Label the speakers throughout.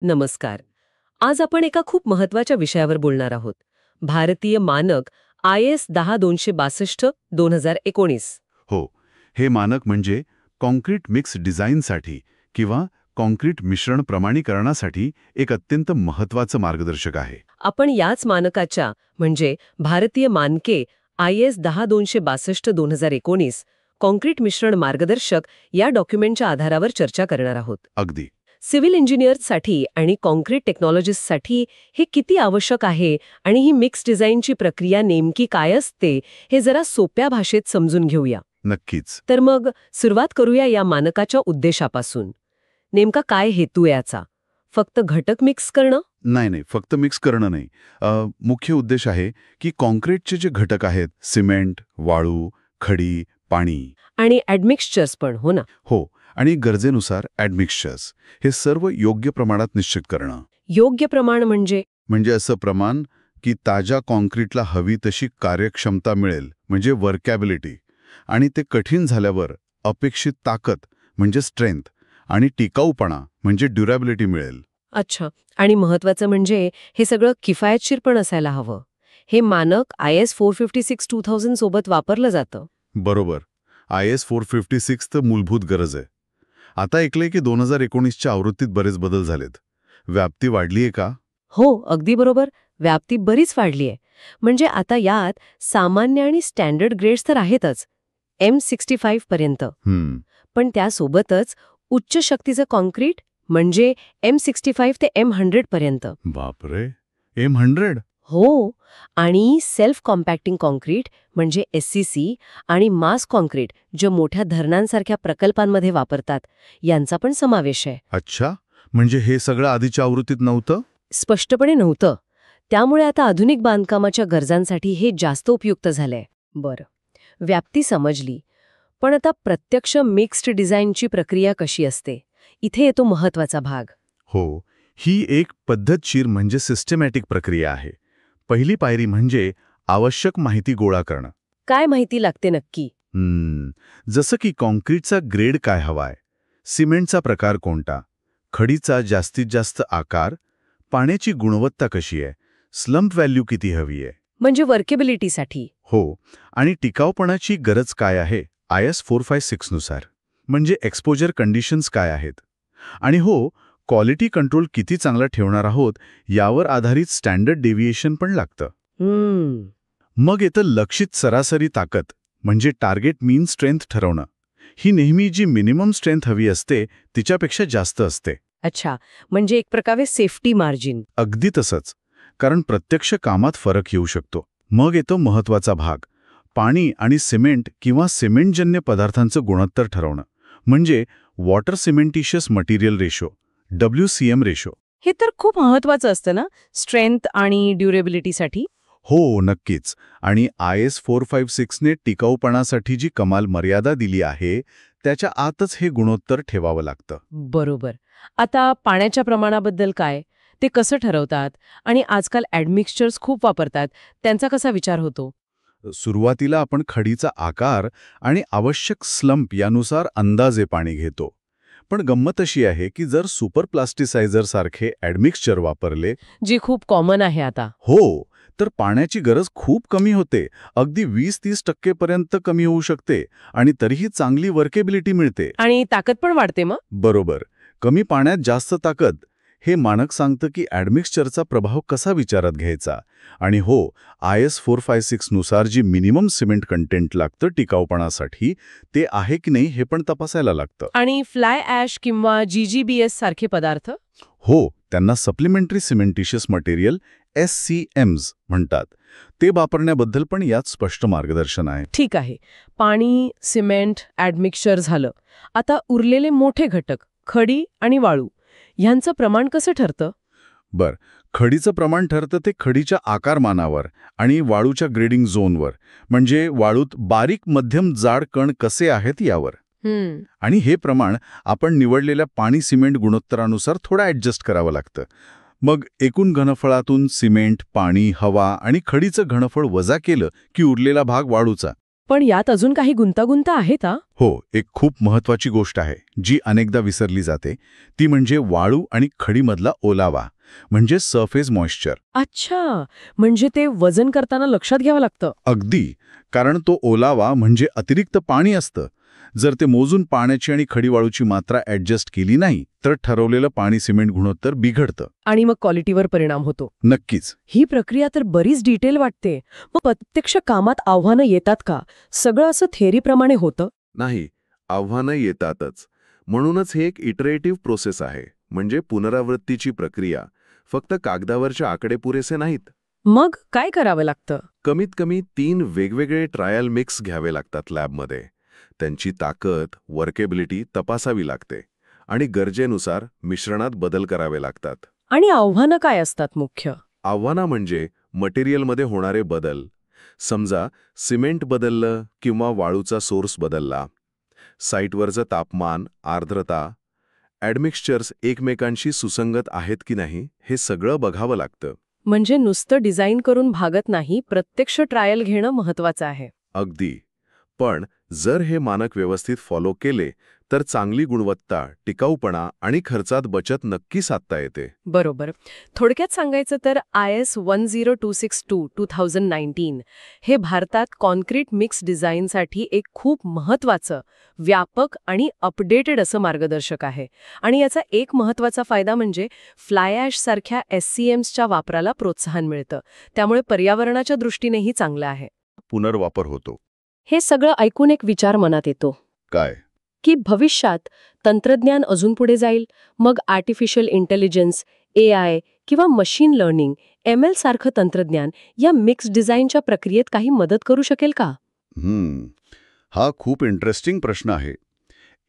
Speaker 1: नमस्कार. आज आपण एका खूप महत्वाच्या विषयावर बोलणार आहोत. भारतीय मानक IS 10262/2019.
Speaker 2: हो, हे मानक म्हणजे कॉन्क्रीट मिक्स डिझाईनसाठी किंवा कॉन्क्रीट मिश्रण प्रमाणीकरणासाठी एक अत्यंत महत्त्वाचं मार्गदर्शक आहे.
Speaker 1: आपण याच मानकाच्या म्हणजे भारतीय मानके IS 10262/2019 कॉन्क्रीट मिश्रण मार्गदर्शक या डॉक्युमेंटच्या आधारावर चर्चा करणार आहोत.
Speaker 2: अगदी.
Speaker 1: सिव्हिल इंजिनियर्ससाठी आणि कॉन्क्रीट टेक्नॉलॉजिस्टसाठी हे किती आवश्यक आहे आणि ही मिक्स डिझाईनची प्रक्रिया नेमकी काय असते हे जरा सोप्या भाषेत समजून घेऊया.
Speaker 2: नक्कीच.
Speaker 1: तर मग सुरुवात करूया या मानकाच्या उद्देशापासून. नेमका काय हेतू याचा? फक्त घटक मिक्स करणं?
Speaker 2: नाही, फक्त मिक्स करणं नाही. मुख्य उद्देश आहे की कॉन्क्रीटचे जे घटक आहेत, सिमेंट, वाळू, खडी, पाणी
Speaker 1: आणि ॲडमिक्स्चर्स पण, हो ना?
Speaker 2: हो, आणि गरजेनुसार ॲडमिक्स्चर्स हे सर्व योग्य प्रमाणात निश्चित करणं.
Speaker 1: योग्य प्रमाण म्हणजे
Speaker 2: असं प्रमाण की ताज्या कॉन्क्रीटला हवी तशी कार्यक्षमता मिळेल, म्हणजे वर्कॅबिलिटी, आणि ते कठीण झाल्यावर अपेक्षित ताकद म्हणजे स्ट्रेंथ आणि टिकाऊपणा म्हणजे ड्युरेबिलिटी मिळेल.
Speaker 1: अच्छा. आणि महत्वाचं म्हणजे हे सगळं किफायतशीर पण असायला हवं. हे मानक IS 456/2000 सोबत वापरलं जातं.
Speaker 2: बरोबर. IS 456 तर मूलभूत गरज आहे. आता ऐकलंय की 2019च्या आवृत्तीत बरेच बदल झालेत. व्याप्ती वाढलीये का?
Speaker 1: हो, अगदी बरोबर. व्याप्ती बरीच वाढलीय. म्हणजे आता यात सामान्य आणि स्टँडर्ड ग्रेड्स तर आहेतच, M65 पर्यंत. पण त्यासोबतच उच्च शक्तीचं कॉन्क्रीट म्हणजे M65 ते M100 पर्यंत.
Speaker 2: बापरे, M100?
Speaker 1: हो, आणि सेल्फ कॉम्पॅक्टिंग कॉन्क्रीट म्हणजे SCC आणि मास कॉन्क्रीट जे मोठ्या धरणांसारख्या प्रकल्पांमध्ये वापरतात यांचा पण समावेश आहे.
Speaker 2: अच्छा, म्हणजे हे सगळं आधीच्या आवृत्तीत नव्हतं?
Speaker 1: स्पष्टपणे नव्हतं. त्यामुळे आता आधुनिक बांधकामाच्या गरजांसाठी हे जास्त उपयुक्त झालंय. बरं, व्याप्ती समजली. पण आता प्रत्यक्ष मिक्स्ड डिझाईनची प्रक्रिया कशी असते? इथे येतो महत्वाचा भाग.
Speaker 2: हो, ही एक पद्धतशीर म्हणजे सिस्टमॅटिक प्रक्रिया आहे. पहिली पायरी म्हणजे आवश्यक माहिती गोळा करणं.
Speaker 1: काय माहिती लागते नक्की?
Speaker 2: जसं की कॉन्क्रीटचा ग्रेड काय हवाय, सिमेंटचा प्रकार कोणता, खडीचा जास्तीत जास्त आकार, पाण्याची गुणवत्ता कशी आहे, स्लंप व्हॅल्यू किती हवी आहे.
Speaker 1: म्हणजे वर्केबिलिटीसाठी.
Speaker 2: हो, आणि टिकाऊपणाची गरज काय आहे IS 456 नुसार, म्हणजे एक्सपोजर कंडिशन्स काय आहेत. आणि हो, क्वालिटी कंट्रोल किती चांगला ठेवणार आहोत यावर आधारित स्टँडर्ड डेव्हिएशन पण लागतं. मग येतं लक्षित सरासरी ताकद म्हणजे टार्गेट मीन स्ट्रेंथ ठरवणं. ही नेहमी जी मिनिमम स्ट्रेंथ हवी असते तिच्यापेक्षा जास्त असते.
Speaker 1: अच्छा, म्हणजे एक प्रकारे सेफ्टी मार्जिन.
Speaker 2: अगदी तसंच, कारण प्रत्यक्ष कामात फरक येऊ शकतो. मग येतो महत्वाचा भाग, पाणी आणि सिमेंट किंवा सिमेंटजन्य पदार्थांचं गुणोत्तर ठरवणं, म्हणजे water cementitious material ratio, WCM ratio.
Speaker 1: हे तर खूप महत्वाचं असतं ना, स्ट्रेंथ आणि ड्युरेबिलिटीसाठी.
Speaker 2: हो, नक्कीच. आणि IS 456 ने टिकाऊपणासाठी जी कमाल मर्यादा दिली आहे त्याच्या आतच हे गुणोत्तर ठेवावं लागतं.
Speaker 1: बरोबर. आता पाण्याच्या प्रमाणाबद्दल काय? ते कसं ठरवतात? आणि आजकाल ॲडमिक्स्चर्स खूप वापरतात, त्यांचा कसा विचार होतो?
Speaker 2: सुरुवातीला आपण खडीचा आकार आणि आवश्यक स्लंप यानुसार अंदाजे पाणी घेतो. पण गंमत अशी आहे की जर सुपर प्लास्टिसायझर सारखे ॲडमिक्स्चर वापरले,
Speaker 1: जी खूप कॉमन आहे आता.
Speaker 2: हो, तर पाण्याची गरज खूप कमी होते. अगदी 20-30% पर्यंत कमी होऊ शकते आणि तरीही चांगली वर्केबिलिटी मिळते.
Speaker 1: आणि ताकद पण वाढते मग?
Speaker 2: बरोबर. कमी पाण्यात जास्त ताकद. हे मानक सांगतं की ॲडमिक्स्चरचा प्रभाव कसा विचारात घ्यायचा. आणि हो, IS 456 नुसार जी मिनिमम सिमेंट कंटेंट लागतं टिकाऊपणासाठी ते आहे की नाही हे पण तपासायला लागतं.
Speaker 1: आणि फ्लाय ॲश किंवा GGBS सारखे पदार्थ?
Speaker 2: हो, त्यांना सप्लिमेंटरी सिमेंटिशियस मटेरियल SCMs म्हणतात. ते वापरण्याबद्दल पण यात स्पष्ट मार्गदर्शन आहे.
Speaker 1: ठीक आहे. पाणी, सिमेंट, ॲडमिक्स्चर झालं. आता उरलेले मोठे घटक, खडी आणि वाळू, ह्यांचं प्रमाण कसं ठरतं?
Speaker 2: खडीचं प्रमाण ठरतं ते खडीच्या आकारमानावर आणि वाळूच्या ग्रेडिंग झोनवर, म्हणजे वाळूत बारीक मध्यम जाड कण कसे आहेत यावर. आणि हे प्रमाण आपण निवडलेल्या पाणी सिमेंट गुणोत्तरानुसार थोडं ॲडजस्ट करावं लागतं. मग एकूण घनफळातून सिमेंट, पाणी, हवा आणि खडीचं घनफळ वजा केलं की उरलेला भाग वाळूचा.
Speaker 1: पण यात अजून काही गुंतागुंत आहे का?
Speaker 2: हो, एक खूप महत्वाची गोष्ट आहे जी अनेकदा विसरली जाते, ती म्हणजे वाळू आणि खडीमधला ओलावा, म्हणजे सरफेस मॉइश्चर.
Speaker 1: अच्छा, म्हणजे ते वजन करताना लक्षात घ्यावं लागतं.
Speaker 2: अगदी, कारण तो ओलावा म्हणजे अतिरिक्त पाणी असतं. जर ते मोजून पाण्याची आणि खडीवाळूची मात्रा ॲडजस्ट केली नाही, तर ठरवलेलं पाणी सिमेंट गुणोत्तर बिघडतं.
Speaker 1: आणि मग क्वालिटीवर परिणाम होतो.
Speaker 2: नक्कीच.
Speaker 1: ही प्रक्रिया तर बरीच डिटेल वाटते. मग प्रत्यक्ष कामात आव्हानं येतात का? सगळं असं थेअरीप्रमाणे होतं?
Speaker 3: नाही, आव्हानं येतातच. म्हणूनच हे एक इटरेटिव्ह प्रोसेस आहे, म्हणजे पुनरावृत्तीची प्रक्रिया. फक्त कागदावरचे आकडे पुरेसे नाहीत.
Speaker 1: मग काय करावं लागतं?
Speaker 3: कमीत कमी 3 वेगवेगळे ट्रायल मिक्स घ्यावे लागतात लॅबमध्ये. त्यांची ताकद, वर्केबिलिटी तपासावी लागते आणि गरजेनुसार मिश्रणात बदल करावे लागतात.
Speaker 1: आणि आव्हानं काय असतात मुख्य?
Speaker 3: आव्हाना म्हणजे मटेरियलमध्ये होणारे बदल. समजा सिमेंट बदललं किंवा वाळूचा सोर्स बदलला. साईटवरचं तापमान, आर्द्रता, ॲडमिक्स्चर्स एकमेकांशी सुसंगत आहेत की नाही हे सगळं बघावं लागतं.
Speaker 1: म्हणजे नुसतं डिझाईन करून भागत नाही, प्रत्यक्ष ट्रायल घेणं महत्वाचं आहे.
Speaker 3: अगदी. पण जर हे मानक व्यवस्थित फॉलो केले तर चांगली गुणवत्ता, टिकाऊपणा आणि खर्चात बचत नक्की साधता येते.
Speaker 1: बरोबर. थोडक्यात सांगायचं तर IS 10262 2019 हे भारतात कॉन्क्रीट मिक्स डिझाईनसाठी एक खूप महत्वाचं, व्यापक आणि अपडेटेड असं मार्गदर्शक आहे. आणि याचा एक महत्वाचा फायदा म्हणजे फ्लाय ॲश सारख्या SCMsच्या वापराला प्रोत्साहन मिळतं. त्यामुळे पर्यावरणाच्या दृष्टीनेही चांगलं आहे.
Speaker 2: पुनर्वापर होतो.
Speaker 1: हे सगळं ऐकून एक विचार मनात येतो
Speaker 2: काय?
Speaker 1: की भविष्यात तंत्रज्ञान अजून पुढे जाईल, मग आर्टिफिशियल इंटेलिजन्स, AI किंवा मशीन लर्निंग, ML सारखं तंत्रज्ञान या मिक्स डिझाईनच्या प्रक्रियेत काही मदत करू शकेल का?
Speaker 2: हा खूप इंटरेस्टिंग प्रश्न आहे.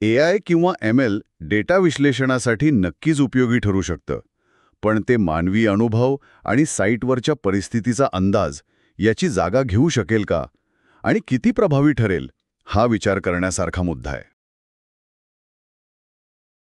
Speaker 2: AI किंवा ML डेटा विश्लेषणासाठी नक्कीच उपयोगी ठरू शकतं. पण ते मानवी अनुभव आणि साईटवरच्या परिस्थितीचा अंदाज याची जागा घेऊ शकेल का? आणि किती प्रभावी ठरेल? हा विचार करण्यासारखा मुद्दा आहे.